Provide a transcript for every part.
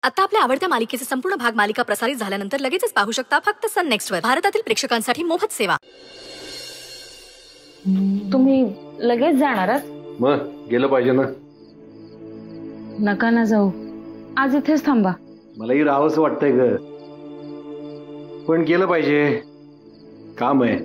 आता आपल्या आवडत्या मालिकेचे संपूर्ण भाग मालिका प्रसारित झाल्यानंतर लगेचच पाहू शकता फक्त सन नेक्स्ट वर. भारतातील प्रेक्षकांसाठी मोफत सेवा. तुम्ही लगेच जाणारच? मग गेलं पाहिजे ना. नका ना जाऊ, आज इथेच थांबा. मलाही राहावंसं वाटतंय ग, पण गेलं पाहिजे, काम आहे.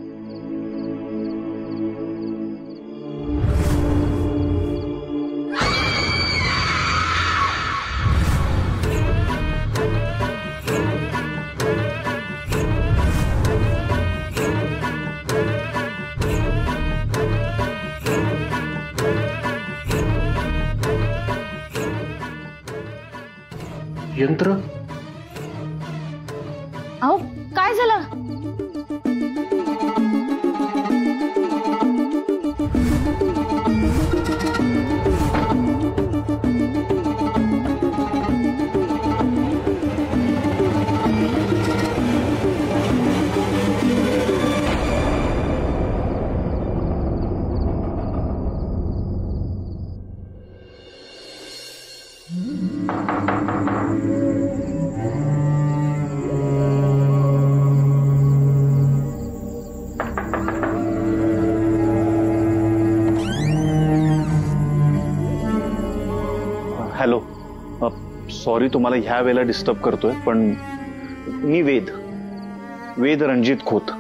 यंत्र? अहो काय झालं? हॅलो, सॉरी तुम्हाला ह्या वेळेला डिस्टर्ब करतोय, पण मी वेद रणजित खोत.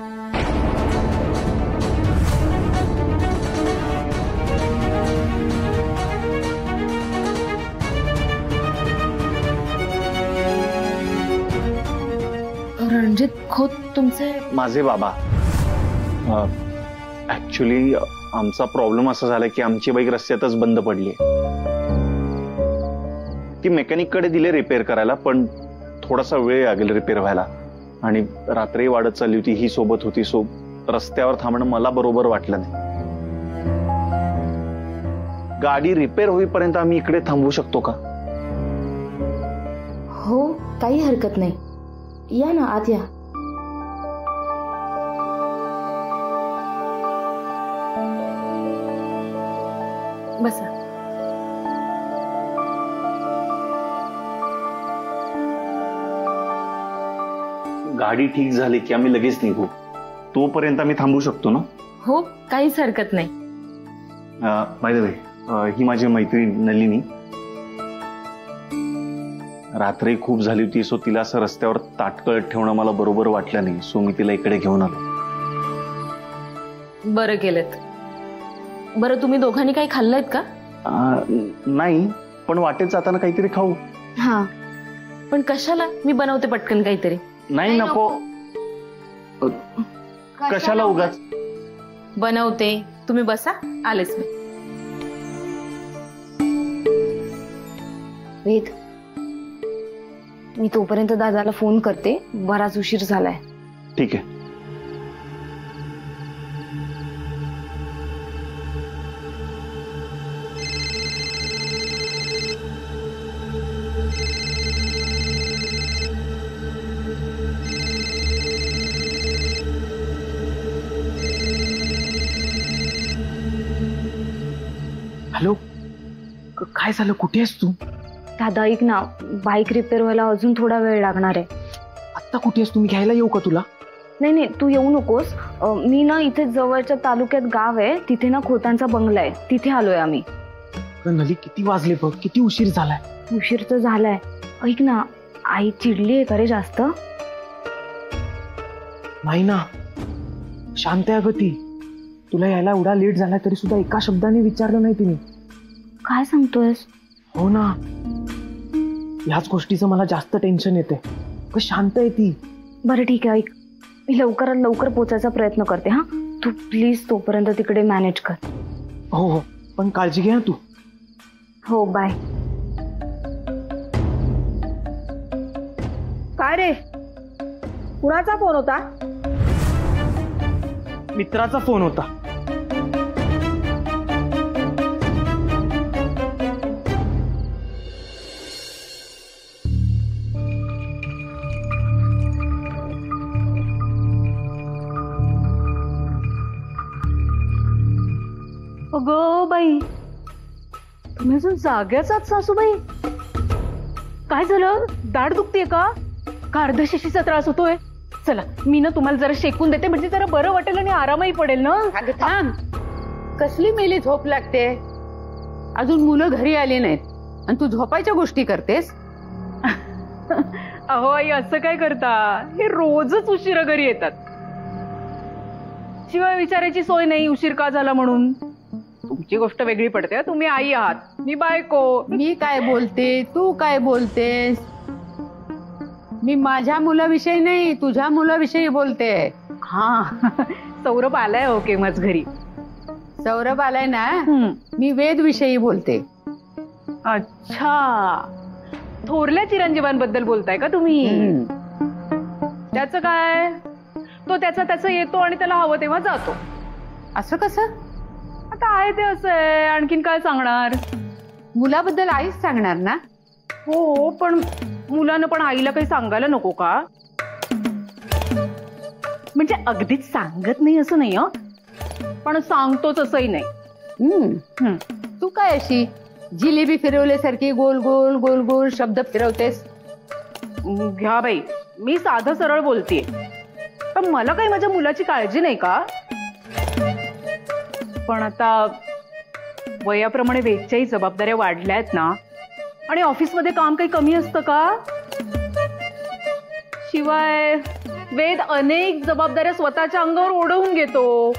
रणजित खोत तुमचे? माझे बाबा. ऍक्च्युली आमचा प्रॉब्लेम असा झाला की आमची बाईक रस्त्यातच बंद पडली. ती मेकॅनिक कडे दिले रिपेअर करायला, पण थोडासा वेळ लागेल रिपेअर व्हायला, आणि रात्री वाढत चालली होती, ही सोबत होती, सो रस्त्यावर थांबणं मला बरोबर वाटलं नाही. गाडी रिपेअर होईपर्यंत आम्ही इकडे थांबवू शकतो का? हो, काही हरकत नाही, या ना आत या. बसा. गाडी ठीक झाली की आम्ही लगेच निघू, तोपर्यंत आम्ही थांबू शकतो ना? हो, काहीच हरकत नाही. बाय द वे, ही माझी मैत्रीण नलिनी. रात्री खूप झाली होती, सो तिला असं रस्त्यावर ताटकळत ठेवणं मला बरोबर वाटलं नाही, सो मी तिला इकडे घेऊन आलो. बरं केलं. बरं, तुम्ही दोघांनी काही खाल्लंयत का? नाही, पण वाटेत जाताना काहीतरी खाऊ. हा, पण कशाला? मी बनवते पटकन काहीतरी. नाही नको. कशाला उगाच? बनवते, तुम्ही बसा, आलेच मी. वेद, मी तोपर्यंत दादाला फोन करते, बराच उशीर झालाय. ठीक आहे. हॅलो, काय झालं? कुठे आहेस तू? दादा ऐक ना, बाईक रिपेअर व्हायला अजून थोडा वेळ लागणार आहे. आता कुठे आहेस? तुम्ही घ्यायला येऊ का तुला? नाही नाही, तू येऊ नकोस. मी ना इथे जवळच्या तालुक्यात गाव आहे, तिथे ना खोतांचा बंगला आहे, तिथे आलोय आम्ही. नली, किती वाजले बघ, किती उशीर झालाय. उशीर तर झालाय. ऐक ना, आई चिडली आहे का रे जास्त? नाही ना, शांत आहे ग ती. तुला यायला एवढा लेट झाला तरी सुद्धा एका शब्दाने विचारलं नाही तिने. काय सांगतोयस? हो ना, ह्याच गोष्टीचं मला जास्त टेन्शन येते. शांत आहे ती. बरं ठीक आहे, ऐक, मी लवकरात लवकर पोचायचा प्रयत्न करते. हा, तू प्लीज तोपर्यंत तिकडे मॅनेज कर. हो हो, पण काळजी घे तू. हो, बाय. काय रे, कुणाचा फोन होता? मित्राचा फोन होता. अगं बाई, तुम्ही अजून जाग्याच आहात सासूबाई? काय झालं? दाढ दुखतेय का अर्धशिशीचा त्रास होतोय? चला मी ना तुम्हाला जरा शेकून देते, म्हणजे जरा बरं वाटेल आणि आरामही पडेल ना. अगं थांब, कसली मेली झोप लागते? अजून मुलं घरी आली नाहीत आणि तू झोपायच्या गोष्टी करतेस. अहो आई, असं काय करता? हे रोजच उशिरा घरी येतात. शिवाय विचारायची सोय नाही उशीर का झाला म्हणून. तुमची गोष्ट वेगळी पडते. तुम्ही आई आहात, मी बायको. मी काय बोलते, तू काय बोलतेस? मी माझ्या मुलाविषयी नाही, तुझ्या मुलाविषयी बोलते. हा सौरभ आलाय हो केव्हाच घरी. सौरभ आलाय ना, मी वेद विषयी बोलते. अच्छा, थोरल्या चिरंजीवांबद्दल बोलताय का तुम्ही? त्याचं काय? तो त्याचं येतो आणि त्याला हवं तेव्हा जातो. असं कसं? आता आहे ते असं आहे, आणखीन काय सांगणार? मुलाबद्दल आईच सांगणार ना. हो, पण मुलानं पण आईला काही सांगायला नको का? म्हणजे अगदीच सांगत नाही असं नाही, पण सांगतोच असंही नाही. तू काय अशी जिलेबी फिरवल्यासारखी गोल गोल गोल गोल शब्द फिरवतेस? घ्या बाई, मी साधं सरळ बोलतेय. पण मला काही माझ्या मुलाची काळजी नाही का? पण आता वयाप्रमाणे वेदच्याही जबाबदाऱ्या वाढल्या आहेत ना, आणि ऑफिसमध्ये काम काही कमी असतं का? शिवाय वेद अनेक जबाबदाऱ्या स्वतःच्या अंगावर ओढवून घेतो,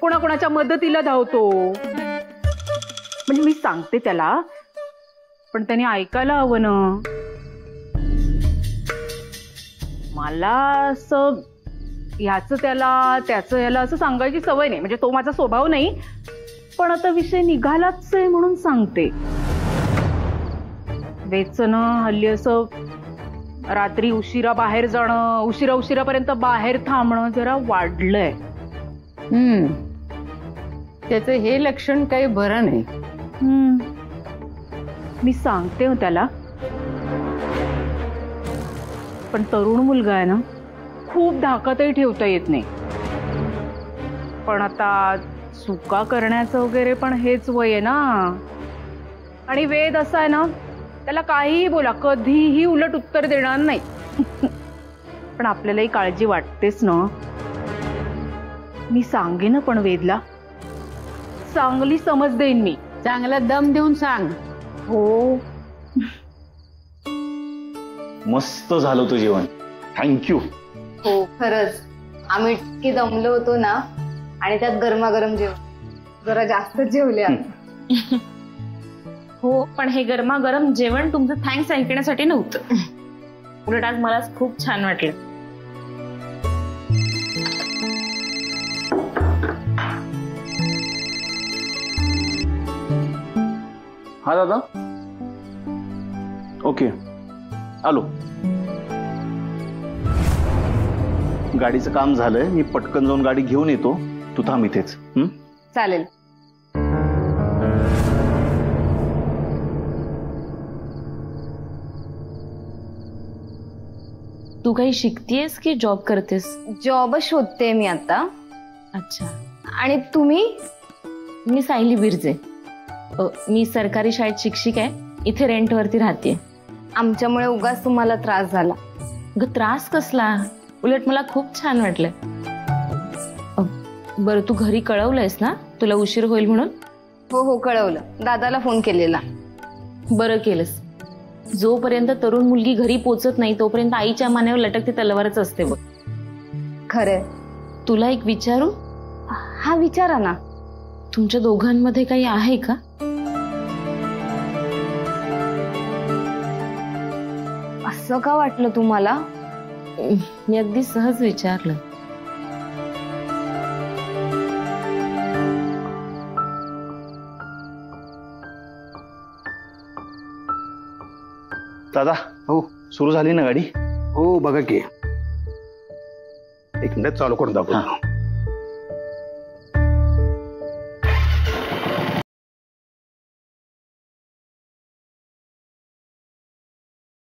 कोणाकोणाच्या मदतीला धावतो. म्हणजे मी सांगते त्याला, पण त्याने ऐकायला हवं ना. मला असं ह्याचं त्याला त्याचं याला असं सांगायची सवय नाही. म्हणजे तो माझा स्वभाव नाही, पण आता विषय निघालाच आहे म्हणून सांगते. वेदचं ना हल्ली असं रात्री उशिरा बाहेर जाणं, उशिरापर्यंत बाहेर थांबणं जरा वाढलंय. त्याचं हे लक्षण काही बरं नाही. मी सांगते हो त्याला, पण तरुण मुलगा आहे ना, खूप धाकातही ठेवता येत नाही. पण आता चुका करण्याचं वगैरे पण हेच वय आहे ना. आणि वेद असा आहे ना, त्याला काहीही बोला, कधीही उलट उत्तर देणार नाही. पण आपल्यालाही काळजी वाटतेच ना. मी सांगेन ना, पण वेदला चांगली समज देईन मी. चांगला दम देऊन सांग. हो, मस्त झालं होतं जेवण. थँक्यू. हो खरंच, आम्ही इतकी दमलो होतो ना, आणि त्यात गरमागरम जेवण, जरा जास्त जेवले आज. हो, पण हे गरमागरम जेवण तुमचं थँक्स ऐकण्यासाठी नव्हतं. उलट आज मला खूप छान वाटलं. हा दादा, ओके आलो. गाडीचं काम झालंय, मी पटकन जाऊन गाडी घेऊन येतो. तू थांब इथेच. चालेल. तू काही शिकतेस की जॉब करतेस? जॉबच शोधते मी आता. अच्छा. आणि तुम्ही? मी सायली बिरजे. मी सरकारी शाळेत शिक्षिका आहे. इथे रेंटवरती राहते. आमच्यामुळे उगाच तुम्हाला त्रास झाला? त्रास कसला, उलट मला खूप छान वाटलं. बरं, तू घरी कळवलंयस ना तुला उशीर होईल म्हणून? हो हो कळवलं, दादाला फोन केलेला. बरं केलंस. जोपर्यंत तरुण मुलगी घरी पोचत नाही तोपर्यंत आईच्या मानेवर लटकती तलवारच असते बघ. खरंय. तुला एक विचारू? हा विचारा ना. तुमच्या दोघांमध्ये काही आहे का? असं का वाटलं तुम्हाला? मी अगदी सहज विचारलं. दादा, हो सुरू झाली ना गाडी? हो बघा की, एक मिनिट चालू करून दाखवतो.